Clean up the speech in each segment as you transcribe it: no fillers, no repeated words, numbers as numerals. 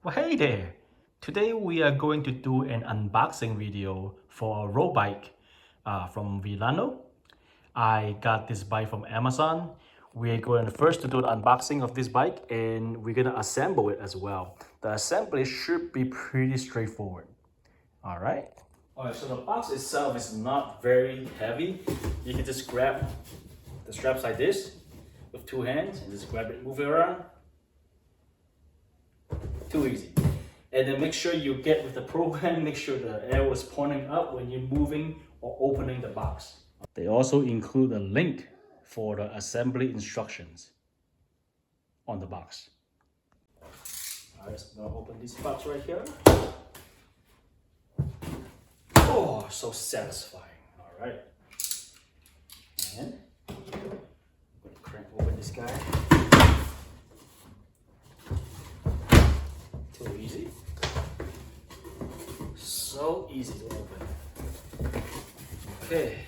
Well, hey there! Today we are going to do an unboxing video for a road bike from Vilano. I got this bike from Amazon. We're going first to do the unboxing of this bike and we're going to assemble it as well. The assembly should be pretty straightforward. Alright. Alright, so the box itself is not very heavy. You can just grab the straps like this with two hands and just grab it, move it around. Too easy. And then make sure you get with the program, make sure the arrow is pointing up when you're moving or opening the box. They also include a link for the assembly instructions on the box. Alright, so I'm gonna open this box right here. Oh, so satisfying. Alright. And I'm gonna crank open this guy. Too easy. So easy to open. Okay.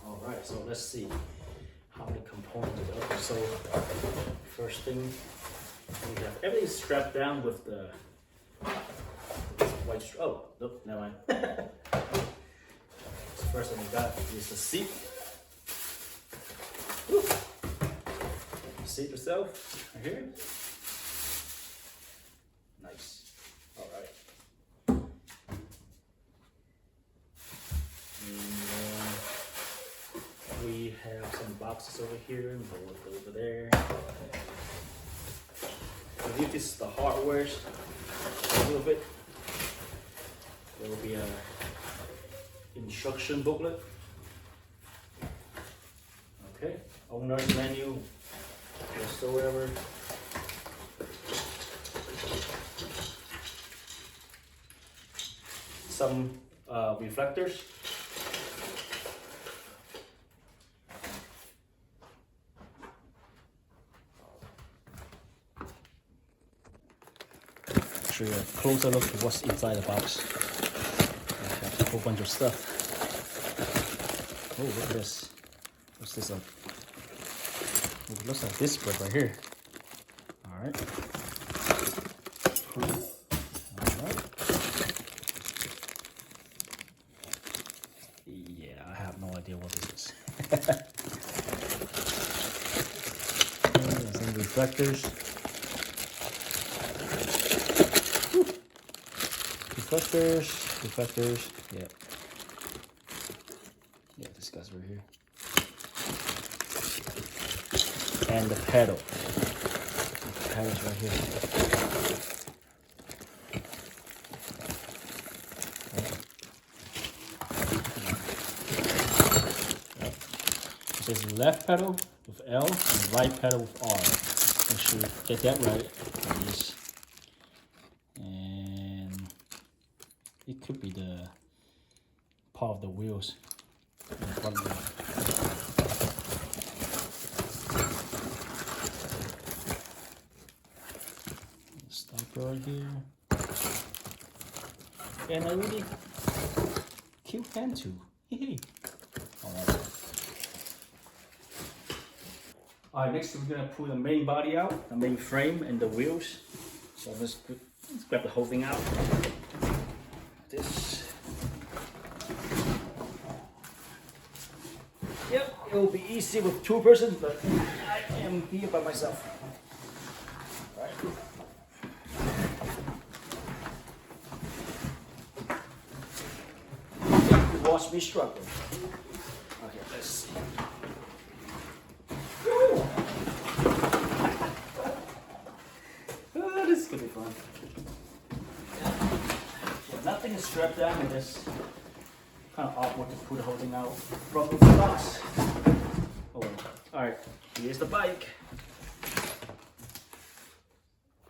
Alright, so let's see how many components are. So first thing, we have everything strapped down with the white strap. Oh, nope, never mind. So first thing we got is the seat. Woo. Seat itself, right here. Nice. All right. And we have some boxes over here and over there. I believe this is the hardware a little bit. There will be a instruction booklet. Okay, owner's menu, whatsoever. Some reflectors. Show you a closer look at what's inside the box. I have a whole bunch of stuff. Oh, look at this. What's this? It looks like this spread right here. All right. All right. Yeah, I have no idea what this is. Some reflectors. Reflectors. Yeah. Yeah, this guy's right here. And the pedal. The pedal's right here. This is left pedal with L and right pedal with R. Make sure you get that right. Please. And it could be the part of the wheels in front of it. Right here, and a really cute hand too. Alright, next we're gonna pull the main body out, the main frame and the wheels. So let's grab the whole thing out. This. Yep, it will be easy with two persons, but I am here by myself. All right. Watch me struggle. Okay, let's see. Oh, this is gonna be fun. Yeah, nothing is strapped down in this. Kind of awkward to pull the whole thing out from the box. Oh, alright, here's the bike.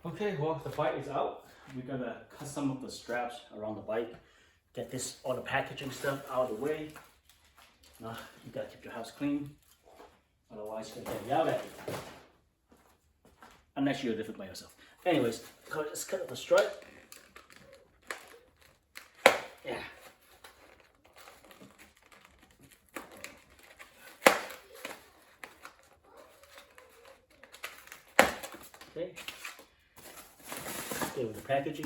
Okay, well, the bike is out. We're gonna cut some of the straps around the bike. Get this, all the packaging stuff out of the way. You gotta keep your house clean. Otherwise, you're gonna get yelled at. Unless you live it by yourself. Anyways, let's cut up the strap. Yeah. Okay. Okay, with the packaging.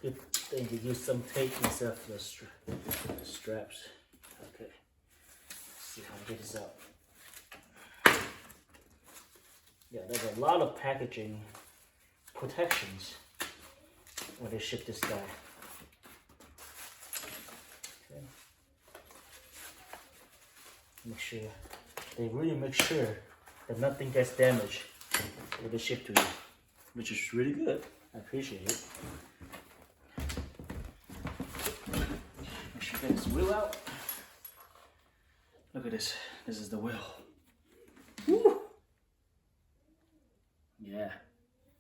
Good thing to use some tape instead of the straps. Okay, let's see how to get this out. Yeah, there's a lot of packaging protections when they ship this guy. Okay. Make sure, they really make sure that nothing gets damaged when they ship to you, which is really good. I appreciate it. Make sure you get this wheel out. Look at this. This is the wheel. Woo! Yeah,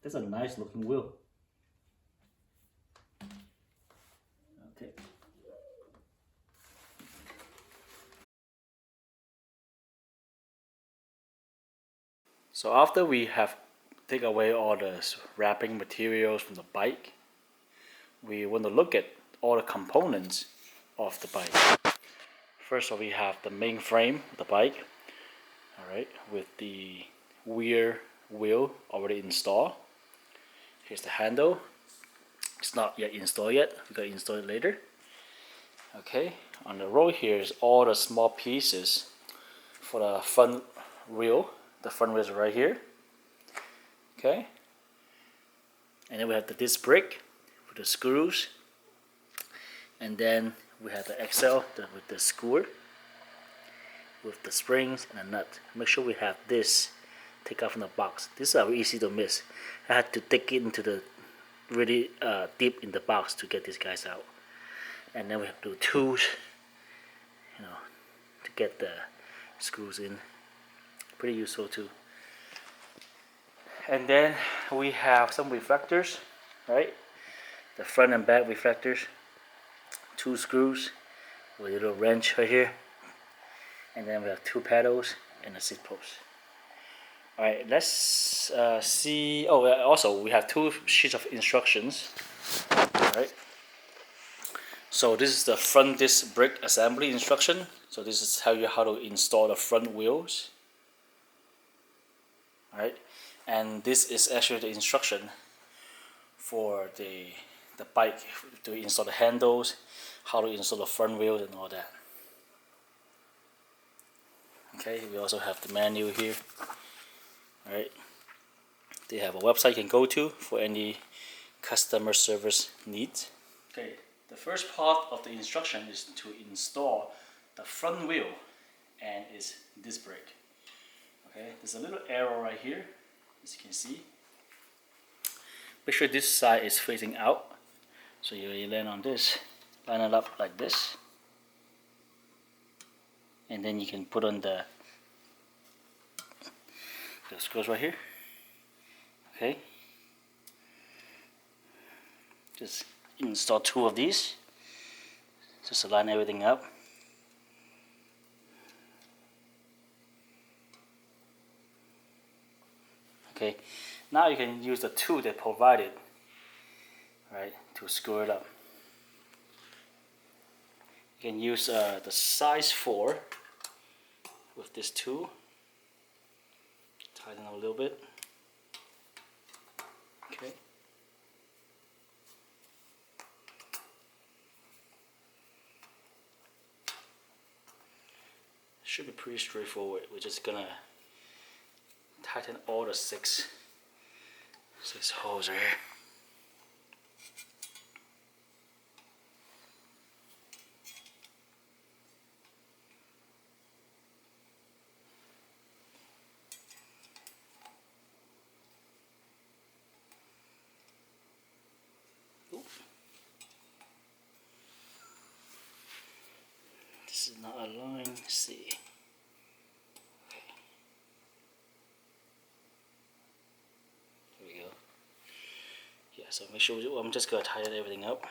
that's a nice looking wheel. Okay. So after we have taken away all the wrapping materials from the bike, we want to look at all the components of the bike. First of all, we have the main frame of the bike, all right, with the rear wheel already installed. Here's the handle. It's not yet installed yet. We gotta install it later. Okay, on the road here is all the small pieces for the front wheel. The front wheel is right here. Okay, and then we have the disc brake with the screws, and then we have the axle with the screw, with the springs and a nut. Make sure we have this take out from the box. This is easy to miss. I had to dig into the really deep in the box to get these guys out. And then we have to do tools, you know, to get the screws in. Pretty useful too. And then we have some reflectors, right? The front and back reflectors. 2 screws with a little wrench right here. And then we have 2 pedals and a seat post. Alright, let's see. Oh, also we have 2 sheets of instructions. Alright. So this is the front disc brake assembly instruction. So this is how to install the front wheels. Alright. And this is actually the instruction for the bike to install the handles, how to install the front wheels and all that. Okay, we also have the manual here. Alright, they have a website you can go to for any customer service needs. Okay, the first part of the instruction is to install the front wheel and its disc brake. Okay, there's a little arrow right here, as you can see. Make sure this side is facing out. So you land on this, line it up like this. And then you can put on the screws right here. Okay. Just install 2 of these. Just to line everything up. Okay. Now you can use the tool they provided, right, to screw it up. You can use the size 4 with this tool. Tighten up a little bit. Okay. Should be pretty straightforward. We're just gonna tighten all the six holes right here. This is not aligned. Let's see. Okay. There we go. Yeah, so make sure I'm just gonna tighten everything up.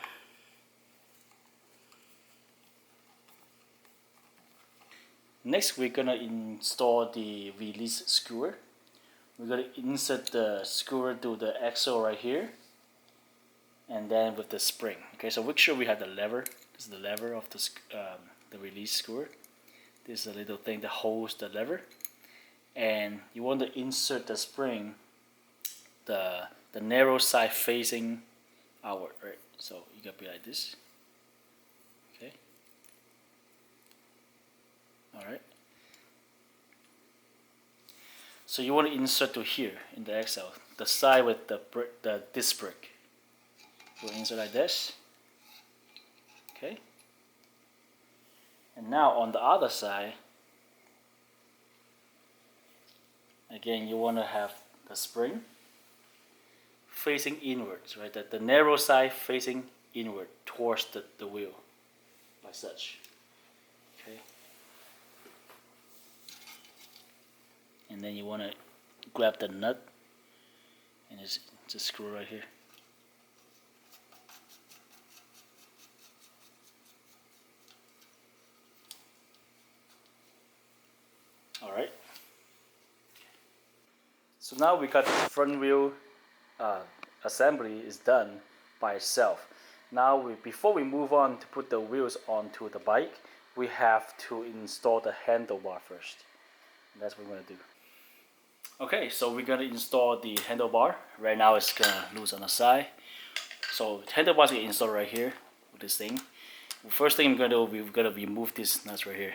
Next, we're gonna install the release screwer. We're gonna insert the screwer to the axle right here, and then with the spring. Okay, so make sure we have the lever. This is the lever of the release screw. This is a little thing that holds the lever, and you want to insert the spring, the narrow side facing outward, right? So you gotta be like this. Okay. All right. So you want to insert to here in the XL, the side with the disc brake. You insert like this. Okay. And now on the other side, again you want to have the spring facing inwards, right? The narrow side facing inward towards the wheel, like such. Okay. And then you want to grab the nut and just screw right here. Alright. So now we got the front wheel assembly is done by itself. Now before we move on to put the wheels onto the bike, we have to install the handlebar first. And that's what we're going to do. Okay, so we're going to install the handlebar. Right now it's going to loose on the side. So handlebar is going to install right here with this thing. The first thing we're going to remove this nuts right here.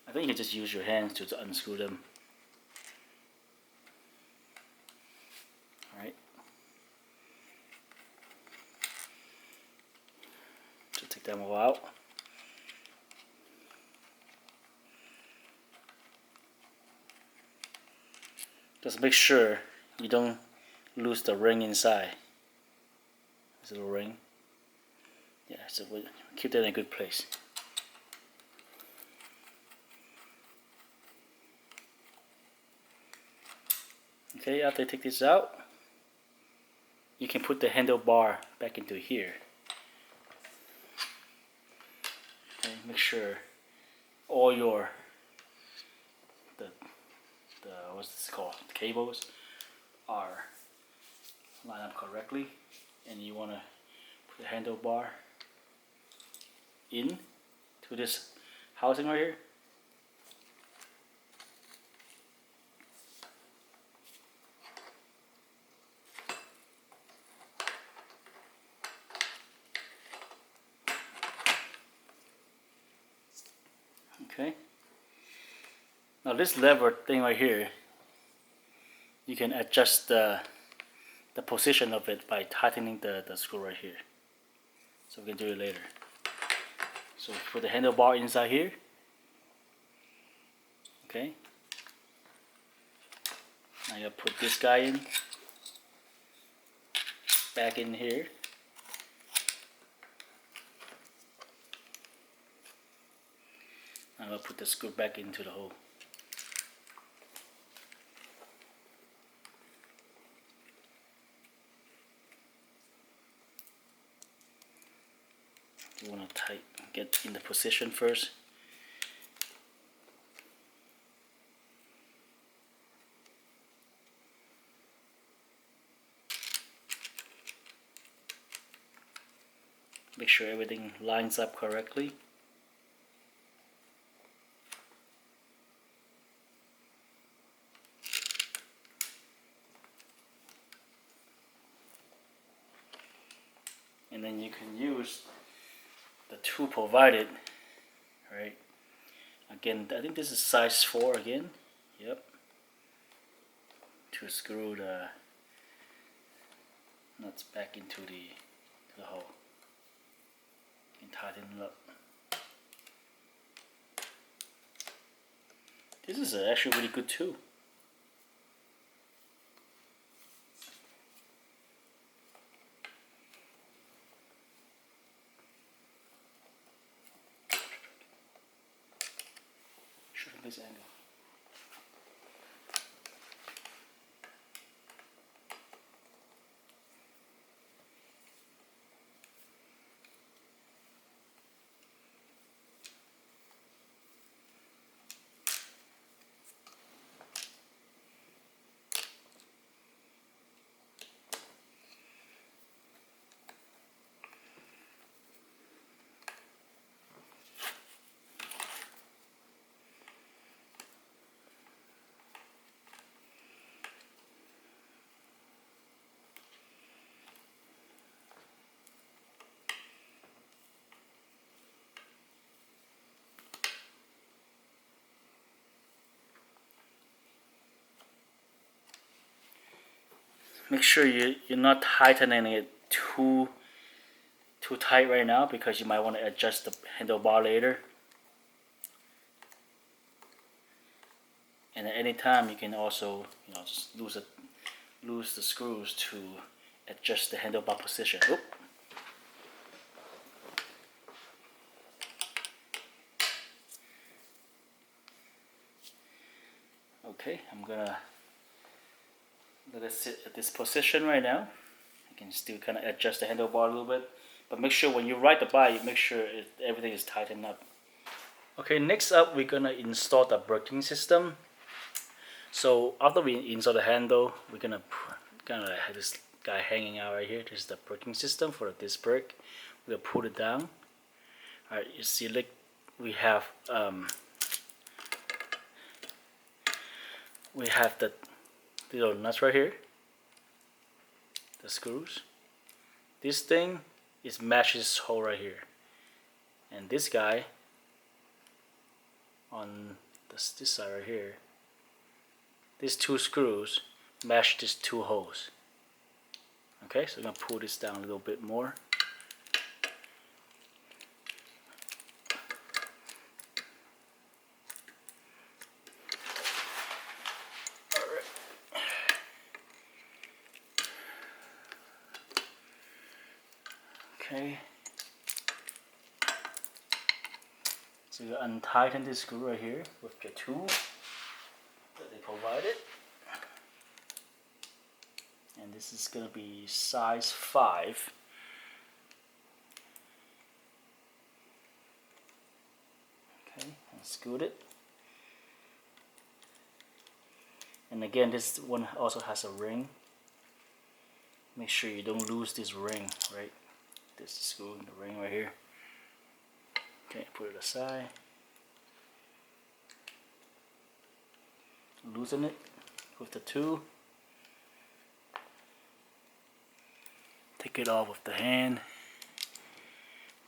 I think you can just use your hands to unscrew them. Alright. So take them all out. Just make sure you don't lose the ring inside. This little ring. Yeah, so we'll keep that in a good place. Okay, after you take this out, you can put the handlebar back into here. Okay, make sure all your the what's this called? The cables are lined up correctly, and you want to put the handlebar in to this housing right here. Okay. Now this lever thing right here, you can adjust the position of it by tightening the screw right here. So we can do it later. So put the handlebar inside here. Okay. Now you put this guy in, back in here. I'm going to put the screw back into the hole. You want to get in the position first. Make sure everything lines up correctly. And then you can use the tool provided, right? Again, I think this is size 4 again. Yep. To screw the nuts back into the hole and tighten it up. This is actually really good too. This angle. make sure you're not tightening it too tight right now, because you might want to adjust the handlebar later. And at any time you can also, just lose the screws to adjust the handlebar position. Oop. Okay, I'm gonna let it sit at this position right now. You can still kind of adjust the handlebar a little bit, but make sure when you ride the bike, make sure everything is tightened up. Okay, next up we're gonna install the braking system. So after we install the handle, we're gonna kind of have this guy hanging out right here. This is the braking system for the disc brake. We'll pull it down. All right, you see, like we have the little nuts right here, the screws. This thing is matches this hole right here, and this guy on this side right here. These two screws match these two holes. Okay, so I'm gonna pull this down a little bit more. Okay, so you untighten this screw right here with the tool that they provided, and this is gonna be size 5. Okay, unscrew it, and again this one also has a ring. Make sure you don't lose this ring, right? This screw in the ring right here. Okay, put it aside. Loosen it with the tool. Take it off with the hand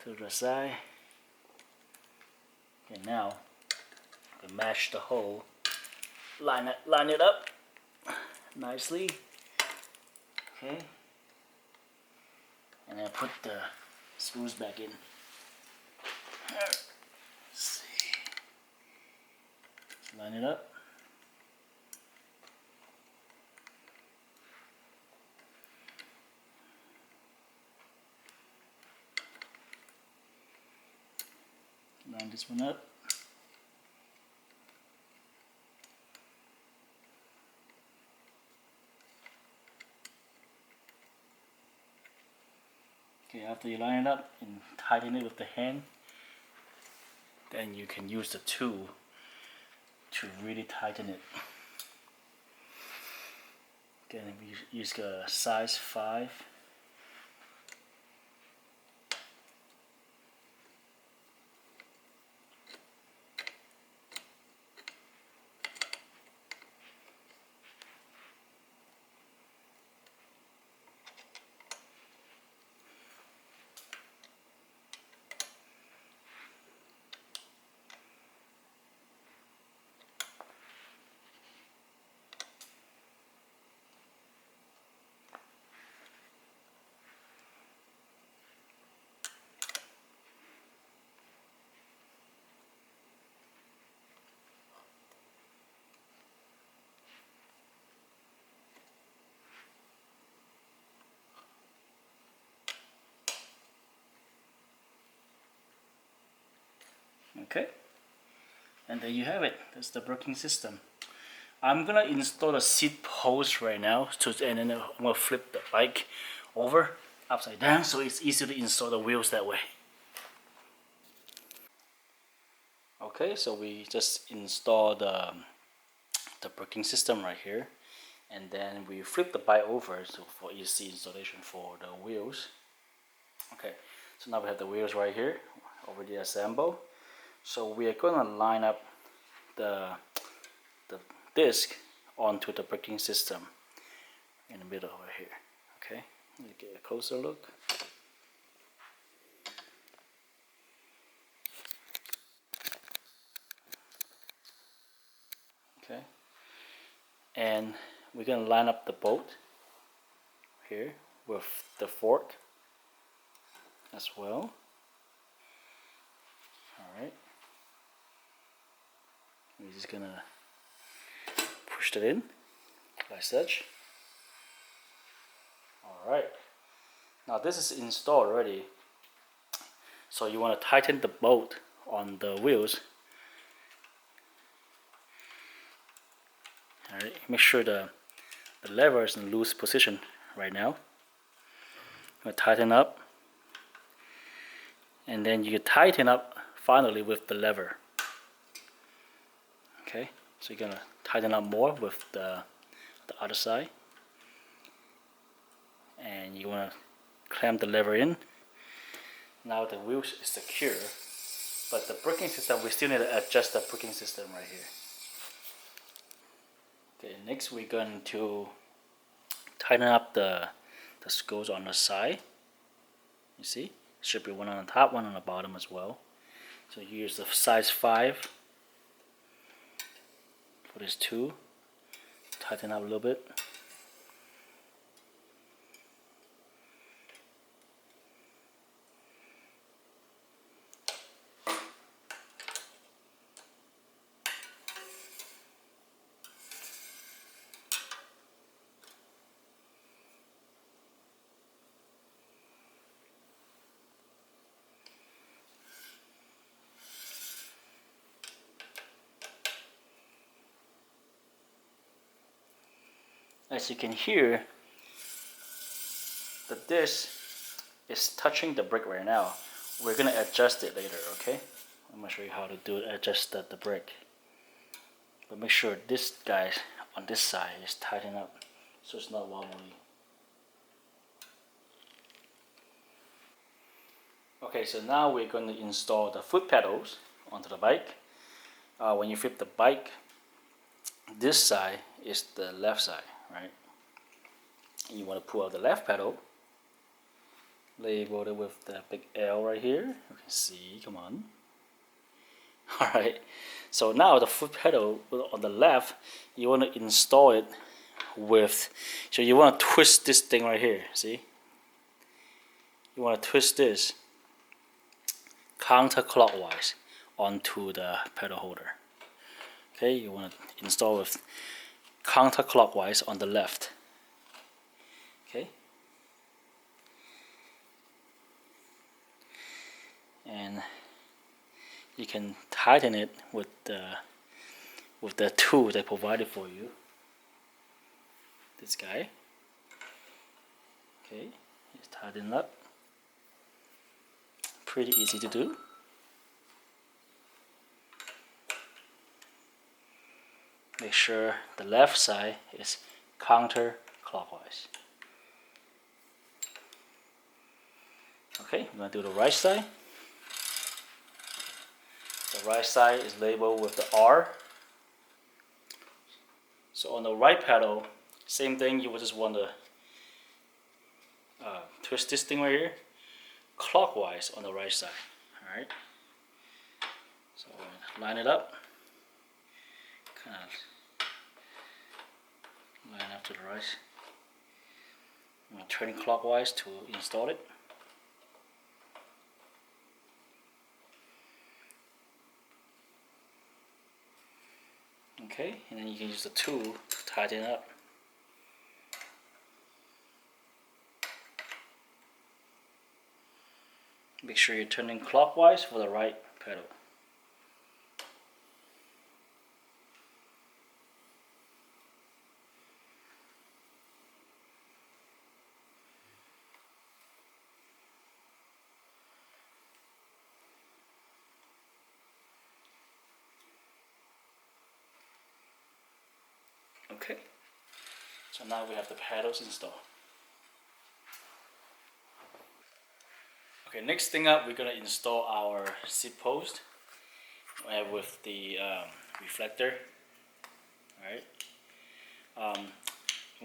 to the side. Okay, now we match the hole. Line it up nicely. Okay. And then put the screws back in. Let's see. Line it up. Line this one up. Okay, after you line it up and tighten it with the hand, then you can use the tool to really tighten it. Again, we use a size 5. Okay, and there you have it. That's the braking system. I'm gonna install the seat post right now, and then I'm gonna flip the bike over upside down so it's easy to install the wheels that way. Okay, so we just installed the braking system right here, and then we flip the bike over for easy installation for the wheels. Okay, so now we have the wheels right here already assembled. So we are gonna line up the disc onto the braking system in the middle over here. Okay, let me get a closer look. Okay, and we're gonna line up the bolt here with the fork as well. Alright. We're just gonna push it in like such. Alright. Now this is installed already. So you want to tighten the bolt on the wheels. Alright, make sure the lever is in loose position right now. I'm going to tighten up, and then you tighten up finally with the lever. Okay, so you're gonna tighten up more with the other side, and you want to clamp the lever in. Now the wheel is secure, but the braking system, we still need to adjust the braking system right here. Okay, next we're going to tighten up the screws on the side. You see, should be one on the top, one on the bottom as well. So use the size 5 for this 2. Tighten up a little bit. As you can hear, the disc is touching the brake right now. We're gonna adjust it later, okay? I'm gonna show you how to do it, adjust the brake. But make sure this guy on this side is tightened up so it's not wobbly. Okay, so now we're going to install the foot pedals onto the bike. When you flip the bike, this side is the left side, right? You want to pull out the left pedal, label it with the big L right here. You can see, come on. Alright, so now the foot pedal on the left, you want to install it with, so you want to twist this thing right here, see? You want to twist this counterclockwise onto the pedal holder. Okay, you want to install with counterclockwise on the left. Okay, and you can tighten it with the tool they provided for you. This guy. Okay, just tighten up. Pretty easy to do. Make sure the left side is counterclockwise. Okay, I'm going to do the right side. The right side is labeled with the R. So on the right pedal, same thing, you would just want to twist this thing right here clockwise on the right side. Alright, so line it up, kind of line up to the right. I'm going to turn clockwise to install it. Okay, and then you can use the tool to tighten it up. Make sure you're turning clockwise for the right pedal. Okay, so now we have the pedals installed. Okay, next thing up, we're going to install our seat post with the reflector. Alright, I'm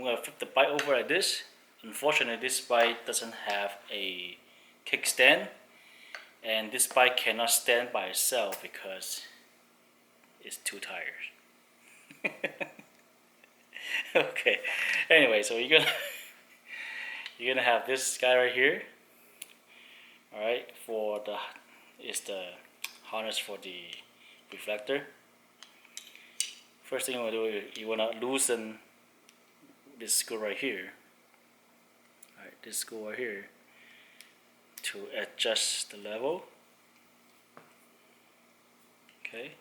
going to flip the bike over like this. Unfortunately, this bike doesn't have a kickstand, and this bike cannot stand by itself because it's too tired. Okay, anyway, so you're gonna have this guy right here. All right, is the harness for the reflector. First thing you want to do is you want to loosen this screw right here. All right, this screw right here to adjust the level. Okay,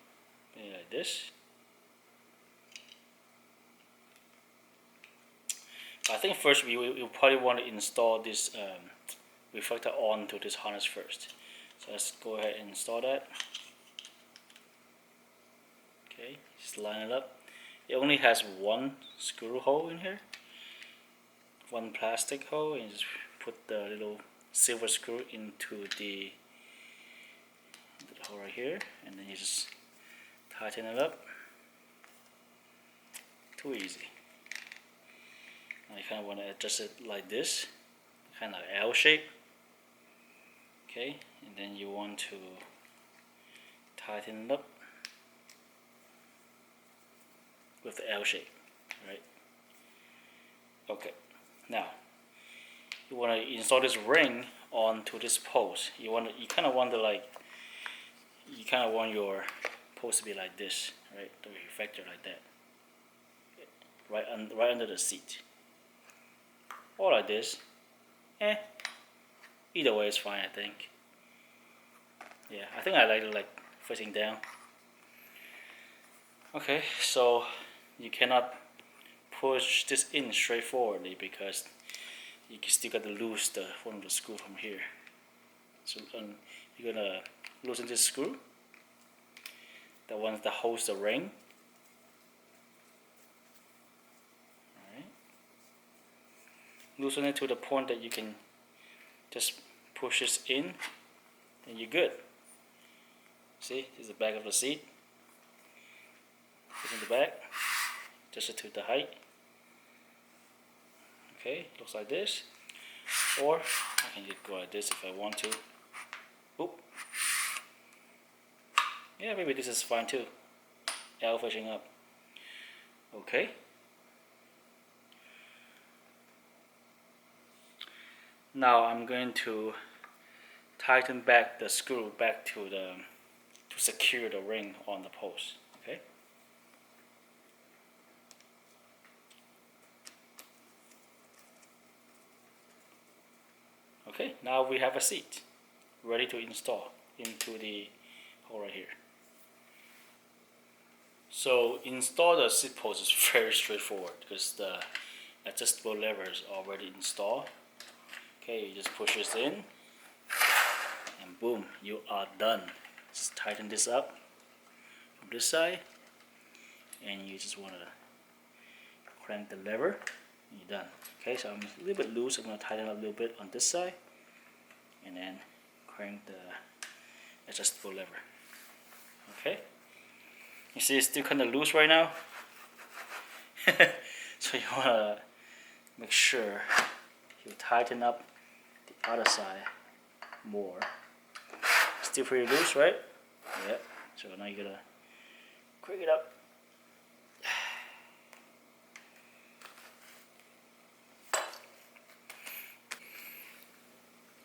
maybe like this. I think first we probably want to install this reflector onto this harness first. So let's go ahead and install that. Okay, just line it up. It only has one screw hole in here, one plastic hole, and just put the little silver screw into the hole right here, and then you just tighten it up. Too easy. Now you kind of want to adjust it like this, kind of L shape. Okay, and then you want to tighten it up with the L shape, right? Okay, now you want to install this ring onto this post. You kind of want your post to be like this, right? The reflector like that, right under the seat, or like this. Either way is fine, I think. Yeah, I think I like it like facing down. Okay, so you cannot push this in straightforwardly because you still got to lose one of the screw from here. So you're gonna loosen this screw, the one that holds the ring. Alright. Loosen it to the point that you can just push this in, and you're good. See, this is the back of the seat. Put in the back, adjust it to the height. Okay, looks like this. Or I can just go like this if I want to. Oop. Yeah, maybe this is fine too. L facing up. Okay. Now I'm going to tighten back the screw back to secure the ring on the post. Okay. Okay, now we have a seat ready to install into the hole right here. So install the seat post is very straightforward because the adjustable lever is already installed. Okay, you just push this in and boom, you are done. Just tighten this up from this side and you just want to crank the lever and you're done. Okay, so I'm a little bit loose. I'm going to tighten up a little bit on this side and then crank the adjustable lever. Okay, you see it's still kind of loose right now. So you want to make sure you tighten up the other side more. Still pretty loose, right? Yeah. So now you're gonna crank it up.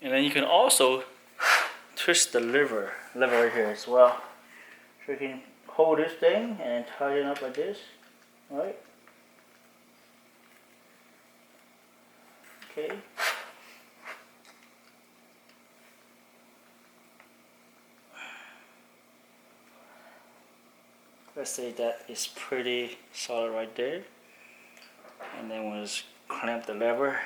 And then you can also twist the lever right here as well. So you can hold this thing and tighten up like this, right? Okay. Let's say that is pretty solid right there. And then we'll just clamp the lever.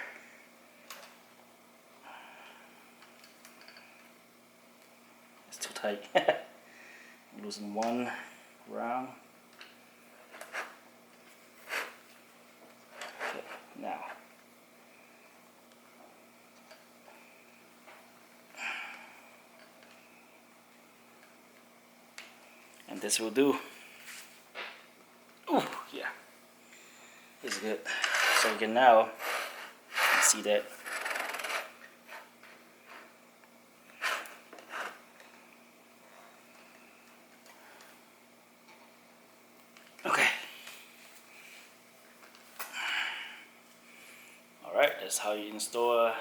It's too tight. Loosen one round. Okay, now. And this will do. Ooh, yeah. It's good. So you can now see that. Okay. Alright, That's how you install a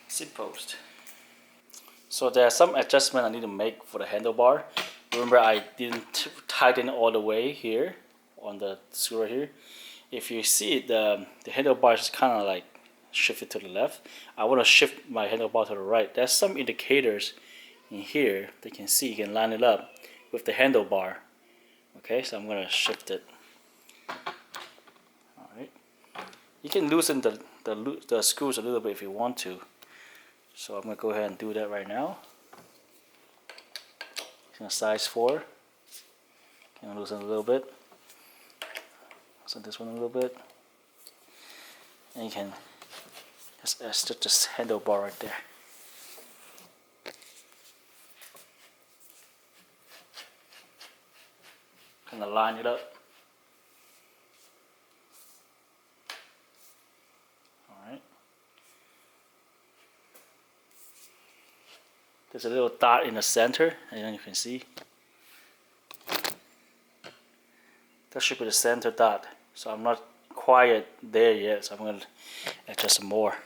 seat post. So there are some adjustments I need to make for the handlebar. Remember, I didn't tighten all the way here on the screw right here. If you see it, the handlebar is kind of like shifted to the left. I want to shift my handlebar to the right. There's some indicators in here that you can see. You can line it up with the handlebar. Okay, so I'm going to shift it. All right. You can loosen the screws a little bit if you want to. So I'm going to go ahead and do that right now. Size 4. Can loosen a little bit. Loosen this one a little bit. And you can just adjust this handlebar right there. Kind of line it up. Alright. There's a little dot in the center, and you can see. That should be the center dot. So I'm not quite there yet, so I'm going to adjust some more.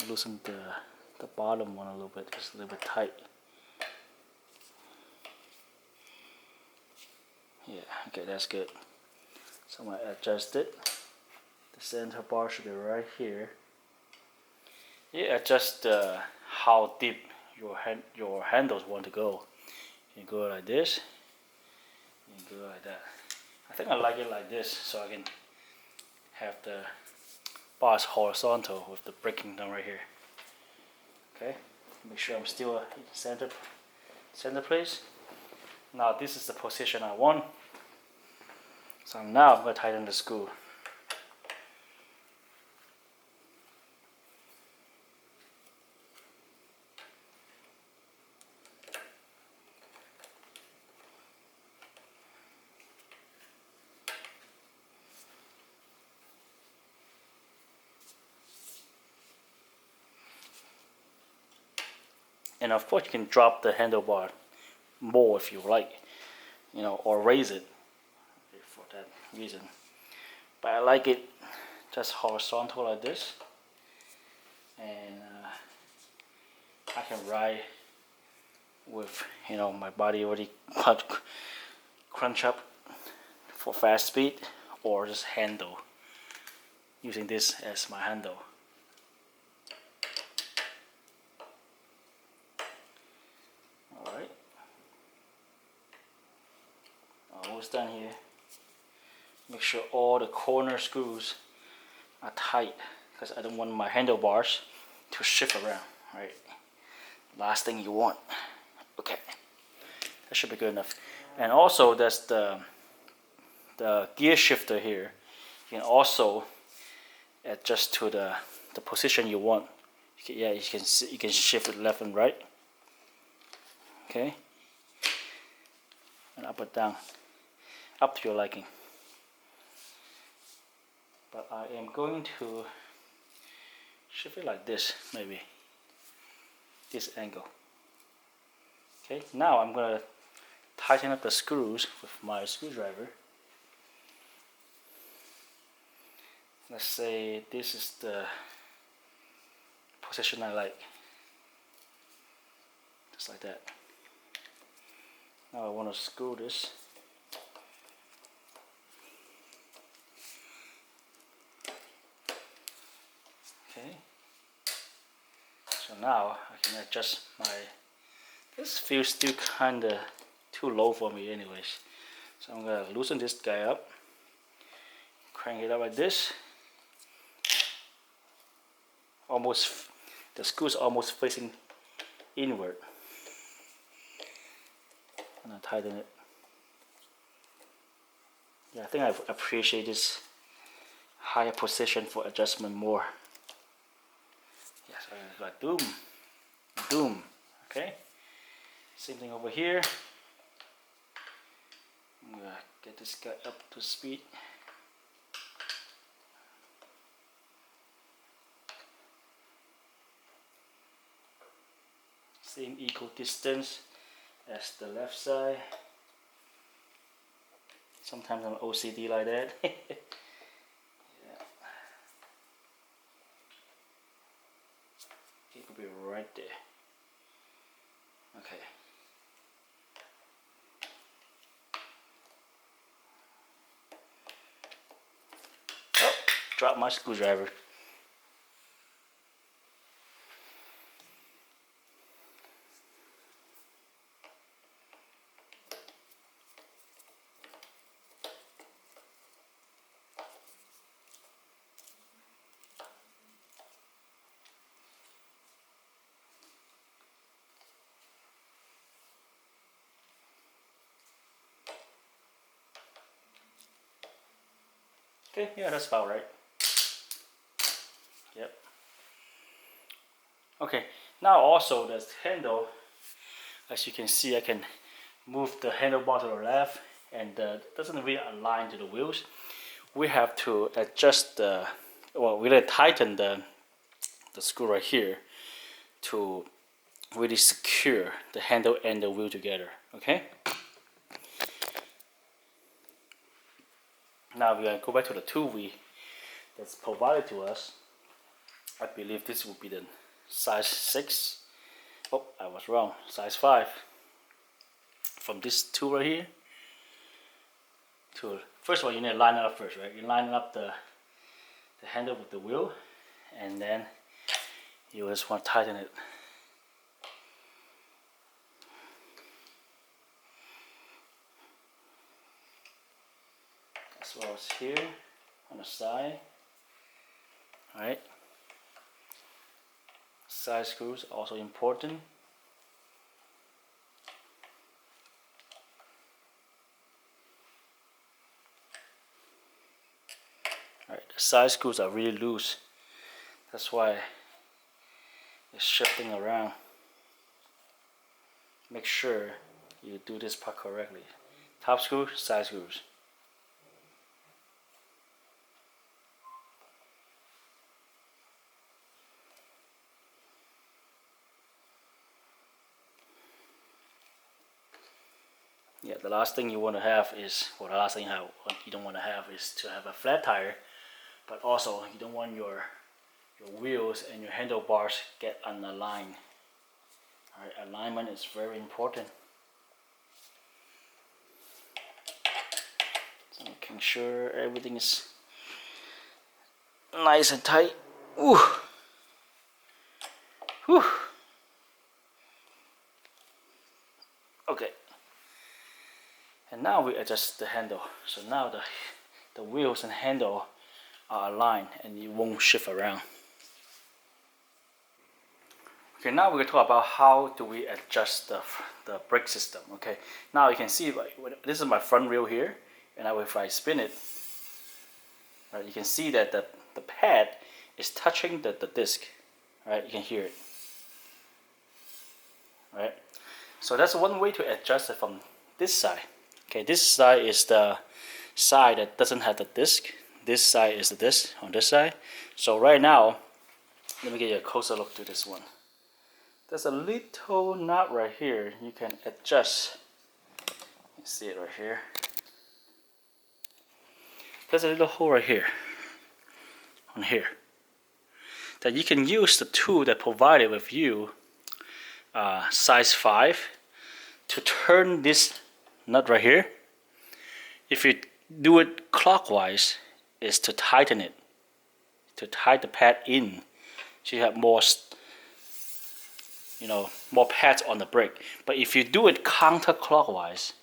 Loosen the bottom one a little bit, just a little bit tight. Yeah, okay, that's good. So I'm going to adjust it. The center bar should be right here. Yeah, adjust how deep your handles want to go. You can go like this. You can go like that. I think I like it like this, so I can have the bars horizontal with the breaking down right here. Okay, make sure I'm still in center place. Now this is the position I want. So now I'm going to tighten the screw. And of course you can drop the handlebar more if you like, or raise it for that reason. But I like it just horizontal like this, and I can ride with my body already crunch up for fast speed, or just handle using this as my handle. Alright, almost done here. Make sure all the corner screws are tight, because I don't want my handlebars to shift around. Right, last thing you want. Okay, that should be good enough. And also there's the gear shifter here. You can also adjust to the position you want. Yeah, you can shift it left and right. Okay, and up or down, up to your liking. But I am going to shift it like this, maybe this angle. Okay, now I'm going to tighten up the screws with my screwdriver. Let's say this is the position I like, just like that. Now I want to screw this. Okay, so now I can adjust my, this feels still kinda too low for me anyways. So I'm gonna loosen this guy up, crank it up like this. Almost, the screw's almost facing inward. I'm gonna tighten it. Yeah, I think I appreciate this higher position for adjustment more. Yeah, so it's like boom, boom. Okay, same thing over here. I'm gonna get this guy up to speed. Same equal distance as the left side. Sometimes I'm OCD like that. be right there. Okay. Oh, dropped my screwdriver. Okay, yeah, that's about right. Yep. Okay, now also this handle, as you can see, I can move the handlebar to the left, and it doesn't really align to the wheels. We have to adjust the, well, we really tighten the screw right here to really secure the handle and the wheel together. Okay. Now we're gonna go back to the tool that's provided to us. I believe this will be the size 6. Oh, I was wrong. Size 5. From this tool right here. First of all, you need to line it up first, right? You line up the handle with the wheel, and then you just want to tighten it. As well as here on the side. Alright. Side screws also important. Alright, the side screws are really loose. That's why it's shifting around. Make sure you do this part correctly. Top screw, side screws. Yeah, the last thing you want to have is, well, the last thing you don't want to have is to have a flat tire, but also you don't want your wheels and your handlebars get unaligned. Alright, alignment is very important. So making sure everything is nice and tight. Ooh. Whew. Okay. And now we adjust the handle. So now the wheels and handle are aligned and it won't shift around. Okay, now we're going to talk about how do we adjust the brake system. Okay, now you can see this is my front wheel here, and now if I spin it, right, you can see that the pad is touching the disc. Right, you can hear it. Right, so that's one way to adjust it from this side. Okay, this side is the side that doesn't have the disc. This side is the disc on this side. So right now, let me get you a closer look to this one. There's a little knot right here. You can adjust. You see it right here. There's a little hole right here, on here, that you can use the tool that provided with you, size 5, to turn this nut right here. If you do it clockwise, is to tighten it, to tie the pad in, so you have more, more pads on the brake. But if you do it counterclockwise,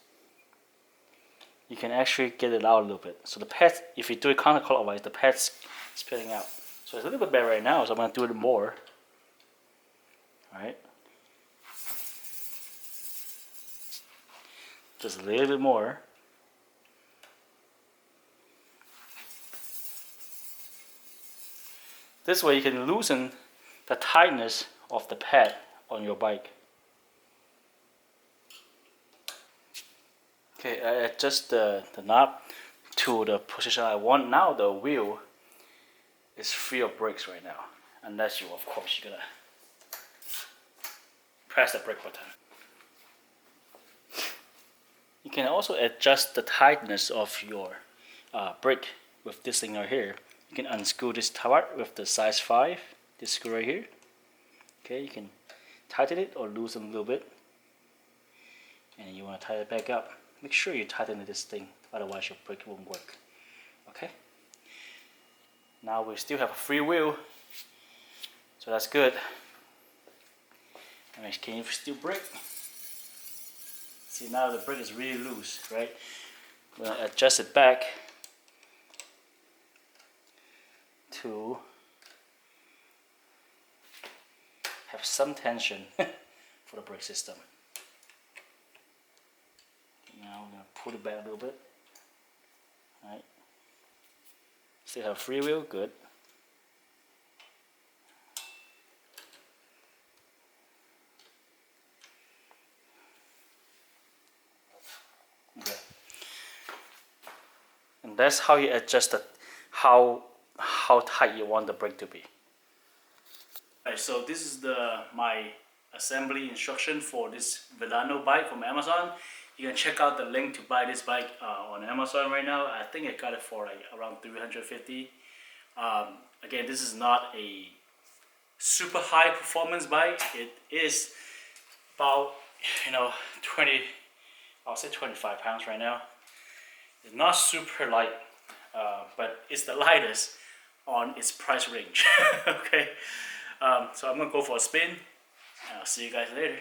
you can actually get it out a little bit. So the pads, if you do it counterclockwise, the pad's spilling out. So it's a little bit bad right now, so I'm going to do it more. Alright. Just a little bit more. This way you can loosen the tightness of the pad on your bike. Okay, I adjust the knob to the position I want. Now the wheel is free of brakes right now. Unless of course, you're gonna press the brake button. You can also adjust the tightness of your brake with this thing right here. You can unscrew this part with the size 5, this screw right here. Okay, you can tighten it or loosen a little bit, and you want to tighten it back up. Make sure you tighten this thing, otherwise your brake won't work. Okay. Now we still have a free wheel, so that's good. I mean, can you still brake? See, now the brake is really loose, right? We're gonna adjust it back to have some tension for the brake system. Now we're gonna pull it back a little bit. All right. Still have free wheel, good. Okay. And that's how you adjust it, how tight you want the brake to be. Alright, so this is my assembly instruction for this Vilano bike from Amazon. You can check out the link to buy this bike on Amazon right now. I think I got it for like around $350. Again, this is not a super high performance bike. It is about I'll say 25 pounds right now. It's not super light, but it's the lightest on its price range. Okay, so I'm gonna go for a spin, and I'll see you guys later.